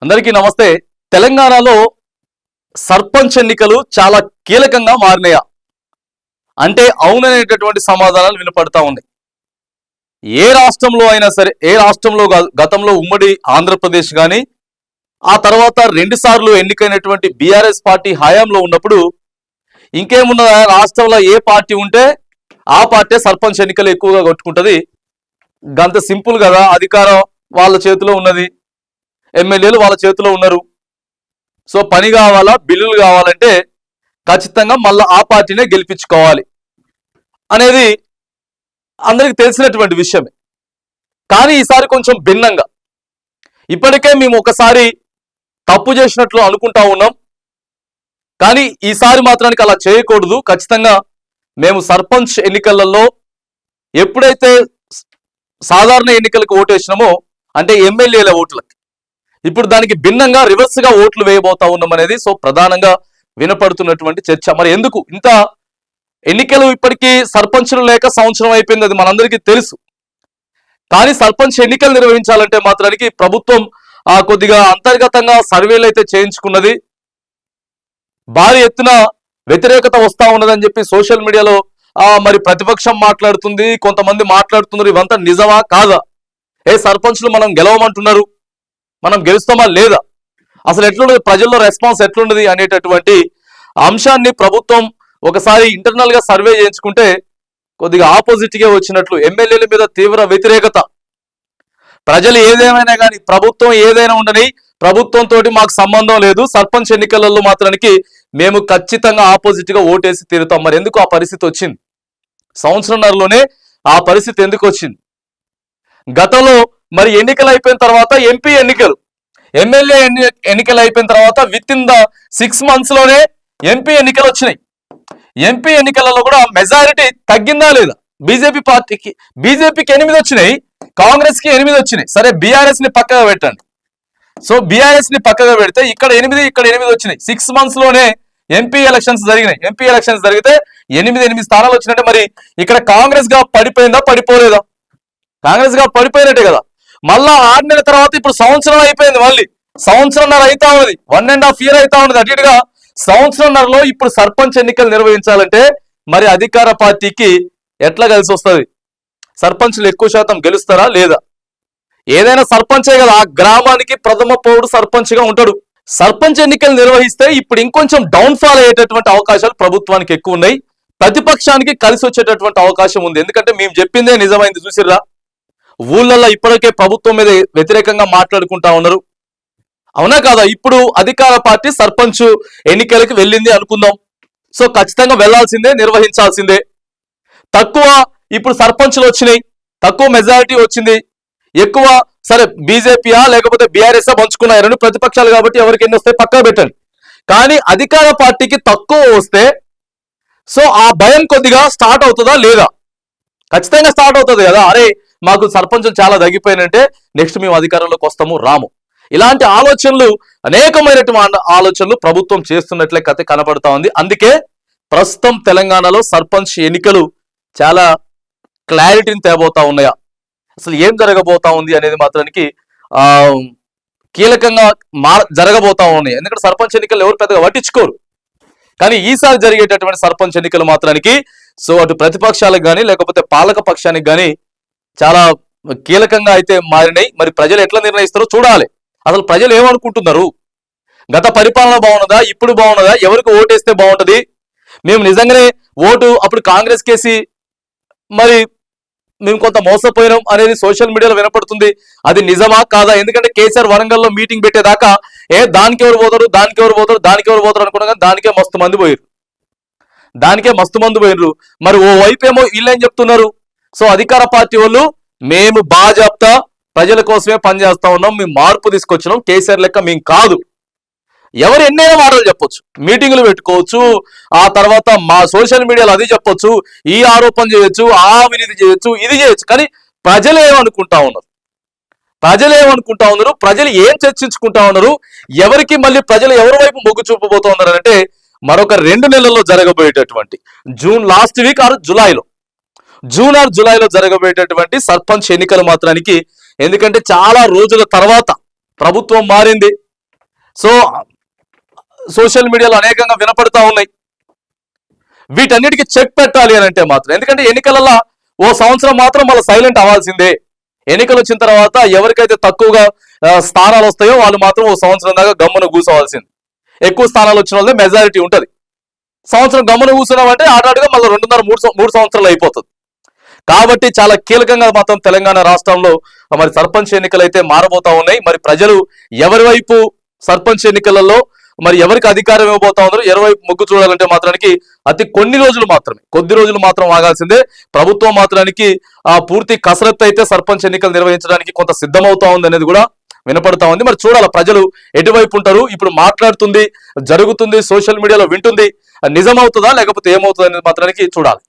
అందరికీ నమస్తే. తెలంగాణలో సర్పంచ్ ఎన్నికలు చాలా కీలకంగా మారినాయా అంటే అవుననేటటువంటి సమాధానాలు వినపడతా ఉన్నాయి. ఏ రాష్ట్రంలో అయినా సరే, ఏ రాష్ట్రంలో గతంలో ఉమ్మడి ఆంధ్రప్రదేశ్ కానీ ఆ తర్వాత 2 సార్లు ఎన్నికైనటువంటి బీఆర్ఎస్ పార్టీ హయాంలో ఉన్నప్పుడు ఇంకేమున్న రాష్ట్రంలో ఏ పార్టీ ఉంటే ఆ పార్టీ సర్పంచ్ ఎన్నికలు ఎక్కువగా కొట్టుకుంటుంది. గంత సింపుల్ కదా, అధికారం వాళ్ళ చేతిలో ఉన్నది, ఎమ్మెల్యేలు వాళ్ళ చేతిలో ఉన్నారు. సో పని కావాలా, బిల్లులు కావాలంటే ఖచ్చితంగా మళ్ళీ ఆ పార్టీనే గెలిపించుకోవాలి అనేది అందరికి తెలిసినటువంటి విషయమే. కానీ ఈసారి కొంచెం భిన్నంగా, ఇప్పటికే మేము ఒకసారి తప్పు చేసినట్లు అనుకుంటా ఉన్నాం, కానీ ఈసారి మాత్రానికి అలా చేయకూడదు. ఖచ్చితంగా మేము సర్పంచ్ ఎన్నికలలో ఎప్పుడైతే సాధారణ ఎన్నికలకు ఓటేసినామో అంటే ఎమ్మెల్యేల ఓట్లకి, ఇప్పుడు దానికి భిన్నంగా రివర్స్ గా ఓట్లు వేయబోతా ఉన్నాం అనేది సో ప్రధానంగా వినపడుతున్నటువంటి చర్చ. మరి ఎందుకు ఇంత ఎన్నికలు ఇప్పటికీ సర్పంచులు లేక సంవత్సరం అయిపోయింది, అది మనందరికీ తెలుసు. కానీ సర్పంచ్ ఎన్నికలు నిర్వహించాలంటే మాత్రానికి ప్రభుత్వం కొద్దిగా అంతర్గతంగా సర్వేలు అయితే చేయించుకున్నది. భారీ ఎత్తున వ్యతిరేకత వస్తా ఉన్నదని చెప్పి సోషల్ మీడియాలో మరి ప్రతిపక్షం మాట్లాడుతుంది, కొంతమంది మాట్లాడుతున్నారు. ఇవంతా నిజమా కాదా? సర్పంచ్లు మనం గెలవమంటున్నారు, మనం గెలుస్తామా లేదా, అసలు ఎట్లున్నది, ప్రజల్లో రెస్పాన్స్ ఎట్లున్నది అనేటటువంటి అంశాన్ని ప్రభుత్వం ఒకసారి ఇంటర్నల్ గా సర్వే చేయించుకుంటే కొద్దిగా ఆపోజిట్ గా వచ్చినట్లు. ఎమ్మెల్యేల మీద తీవ్ర వ్యతిరేకత, ప్రజలు ఏదేమైనా కానీ ప్రభుత్వం ఏదైనా ఉండని, ప్రభుత్వంతో మాకు సంబంధం లేదు, సర్పంచ్ ఎన్నికలలో మాత్రానికి మేము ఖచ్చితంగా ఆపోజిట్ గా ఓటేసి తీరుతాం. మరి ఎందుకు ఆ పరిస్థితి వచ్చింది? సంవత్సరంన్నరలోనే ఆ పరిస్థితి ఎందుకు వచ్చింది? గతంలో మరి ఎన్నికలు అయిపోయిన తర్వాత ఎంపీ ఎన్నికలు, ఎమ్మెల్యే ఎన్నికలు అయిపోయిన తర్వాత విత్ ఇన్ ద 6 months లోనే ఎంపీ ఎన్నికలు వచ్చినాయి. ఎంపీ ఎన్నికలలో కూడా మెజారిటీ తగ్గిందా లేదా? బీజేపీ పార్టీకి, బీజేపీకి 8 వచ్చినాయి, కాంగ్రెస్ కి 8 వచ్చినాయి. సరే బీఆర్ఎస్ ని పక్కగా పెట్టండి. సో బీఆర్ఎస్ ని పక్కగా పెడితే ఇక్కడ 8 ఇక్కడ 8 వచ్చినాయి. 6 months లోనే ఎంపీ ఎలక్షన్స్ జరిగినాయి. ఎంపీ ఎలక్షన్స్ జరిగితే 8 స్థానాలు వచ్చినట్టే. మరి ఇక్కడ కాంగ్రెస్ గా పడిపోయిందా, పడిపోలేదా? కాంగ్రెస్ గా పడిపోయినట్టే కదా. మళ్ళా 6 నెలల తర్వాత ఇప్పుడు సంవత్సరం అయిపోయింది, మళ్ళీ సంవత్సరంన్నర అవుతా ఉన్నది, 1.5 year అవుతా ఉన్నది. అటు ఇటుగా సంవత్సరంన్నరలో ఇప్పుడు సర్పంచ్ ఎన్నికలు నిర్వహించాలంటే మరి అధికార పార్టీకి ఎట్లా కలిసి వస్తుంది? సర్పంచ్లు ఎక్కువ శాతం గెలుస్తారా లేదా? ఏదైనా సర్పంచే కదా, ఆ గ్రామానికి ప్రథమ పౌరుడు సర్పంచ్ గా ఉంటాడు. సర్పంచ్ ఎన్నికలు నిర్వహిస్తే ఇప్పుడు ఇంకొంచెం డౌన్ఫాల్ అయ్యేటటువంటి అవకాశాలు ప్రభుత్వానికి ఎక్కువ ఉన్నాయి, ప్రతిపక్షానికి కలిసి వచ్చేటటువంటి అవకాశం ఉంది. ఎందుకంటే మేము చెప్పిందే నిజమైంది. చూసిర్రా, ఊళ్ళల్లో ఇప్పటికే ప్రభుత్వం మీద వ్యతిరేకంగా మాట్లాడుకుంటా ఉన్నారు, అవునా కాదా? ఇప్పుడు అధికార పార్టీ సర్పంచ్ ఎన్నికలకి వెళ్ళింది అనుకుందాం. సో ఖచ్చితంగా వెళ్లాల్సిందే, నిర్వహించాల్సిందే. తక్కువ ఇప్పుడు సర్పంచ్లు వచ్చినాయి, తక్కువ మెజారిటీ వచ్చింది, ఎక్కువ సరే బీజేపీయా లేకపోతే బీఆర్ఎస్ పంచుకున్నారని ప్రతిపక్షాలు కాబట్టి ఎవరికి ఎన్ని వస్తాయి పక్కా పెట్టండి. కానీ అధికార పార్టీకి తక్కువ వస్తే సో ఆ భయం కొద్దిగా స్టార్ట్ అవుతుందా లేదా? ఖచ్చితంగా స్టార్ట్ అవుతుంది కదా. అరే మాకు సర్పంచులు చాలా తగ్గిపోయినంటే నెక్స్ట్ మేము అధికారంలోకి వస్తాము రాము. ఇలాంటి ఆలోచనలు, అనేకమైనటువంటి ఆలోచనలు ప్రభుత్వం చేస్తున్నట్లే కథ కనబడతా ఉంది. అందుకే ప్రస్తుతం తెలంగాణలో సర్పంచ్ ఎన్నికలు చాలా క్లారిటీని తేబోతా ఉన్నాయా, అసలు ఏం జరగబోతా ఉంది అనేది మాత్రానికి కీలకంగా జరగబోతా ఉన్నాయి. ఎందుకంటే సర్పంచ్ ఎన్నికలు ఎవరు పెద్దగా పట్టించుకోరు, కానీ ఈసారి జరిగేటటువంటి సర్పంచ్ ఎన్నికలు మాత్రానికి సో అటు ప్రతిపక్షాలకు కానీ లేకపోతే పాలక పక్షానికి కానీ చాలా కీలకంగా అయితే మారినాయి. మరి ప్రజలు ఎట్లా నిర్ణయిస్తారో చూడాలి. అసలు ప్రజలు ఏమనుకుంటున్నారు? గత పరిపాలన బాగున్నదా, ఇప్పుడు బాగున్నదా, ఎవరికి ఓటేస్తే బాగుంటది? మేము నిజంగానే ఓటు అప్పుడు కాంగ్రెస్ కేసి మరి మేము కొంత మోసపోయినాం అనేది సోషల్ మీడియాలో వినపడుతుంది. అది నిజమా కాదా? ఎందుకంటే కేసీఆర్ వరంగల్లో మీటింగ్ పెట్టేదాకా దానికి ఎవరు పోతారు, దానికి ఎవరు పోతారు, దానికి ఎవరు పోతారు అనుకున్నా, కానీ దానికే మస్తు మంది పోయారు. మరి ఓ వైపు ఏమో వీళ్ళు ఏం చెప్తున్నారు? సో అధికార పార్టీ వాళ్ళు మేము బాజాప్తా ప్రజల కోసమే పనిచేస్తా ఉన్నాం, మేము మార్పు తీసుకొచ్చినాం, కేసీఆర్ లెక్క మేము కాదు. ఎవరు ఎన్నైనా మాటలు చెప్పొచ్చు, మీటింగులు పెట్టుకోవచ్చు, ఆ తర్వాత మా సోషల్ మీడియాలో అది చెప్పొచ్చు, ఈ ఆరోపణ చేయొచ్చు, ఆ అవినీతి చేయొచ్చు, ఇది చేయొచ్చు. కానీ ప్రజలు ఏమనుకుంటా ఉన్నారు? ప్రజలు ఏం చర్చించుకుంటా ఉన్నారు? ఎవరికి మళ్ళీ ప్రజలు ఎవరి వైపు మొగ్గు చూపబోతూ ఉన్నారు అంటే మరొక 2 నెలల్లో జరగబోయేటటువంటి జూన్ లాస్ట్ వీక్ ఆర్ జూలైలో జరగబోయేటటువంటి సర్పంచ్ ఎన్నికలు మాత్రానికి, ఎందుకంటే చాలా రోజుల తర్వాత ప్రభుత్వం మారింది, సో సోషల్ మీడియాలో అనేకంగా వినపడతా ఉన్నాయి. వీటన్నిటికీ చెక్ పెట్టాలి అని అంటే మాత్రం, ఎందుకంటే ఎన్నికలలో ఓ సంవత్సరం మాత్రం మళ్ళీ సైలెంట్ అవ్వాల్సిందే. ఎన్నికలు వచ్చిన తర్వాత ఎవరికైతే తక్కువగా స్థానాలు వస్తాయో వాళ్ళు మాత్రం ఓ సంవత్సరం దాకా గమ్మున కూర్చోవాల్సింది. ఎక్కువ స్థానాలు వచ్చిన వాళ్ళే మెజారిటీ ఉంటుంది. సంవత్సరం గమ్మున కూర్చున్నామంటే ఆటాడుగా మళ్ళీ 2.5 సంవత్సరాలు అయిపోతుంది. కాబట్టి చాలా కీలకంగా మాత్రం తెలంగాణ రాష్ట్రంలో మరి సర్పంచ్ ఎన్నికలు అయితే మారబోతా ఉన్నాయి. మరి ప్రజలు ఎవరి వైపు సర్పంచ్ ఎన్నికలలో మరి ఎవరికి అధికారం ఇవ్వబోతా ఉన్నారు, ఎవరి వైపు మొగ్గు చూడాలంటే మాత్రానికి కొద్ది రోజులు మాత్రం ఆగాల్సిందే. ప్రభుత్వం మాత్రానికి పూర్తి కసరత్తు అయితే సర్పంచ్ ఎన్నికలు నిర్వహించడానికి కొంత సిద్ధమవుతా ఉంది అనేది కూడా వినపడతా ఉంది. మరి చూడాలి ప్రజలు ఎటువైపు ఉంటారు. ఇప్పుడు మాట్లాడుతుంది, జరుగుతుంది, సోషల్ మీడియాలో వింటుంది, నిజమవుతుందా లేకపోతే ఏమవుతుంది అనేది మాత్రానికి చూడాలి.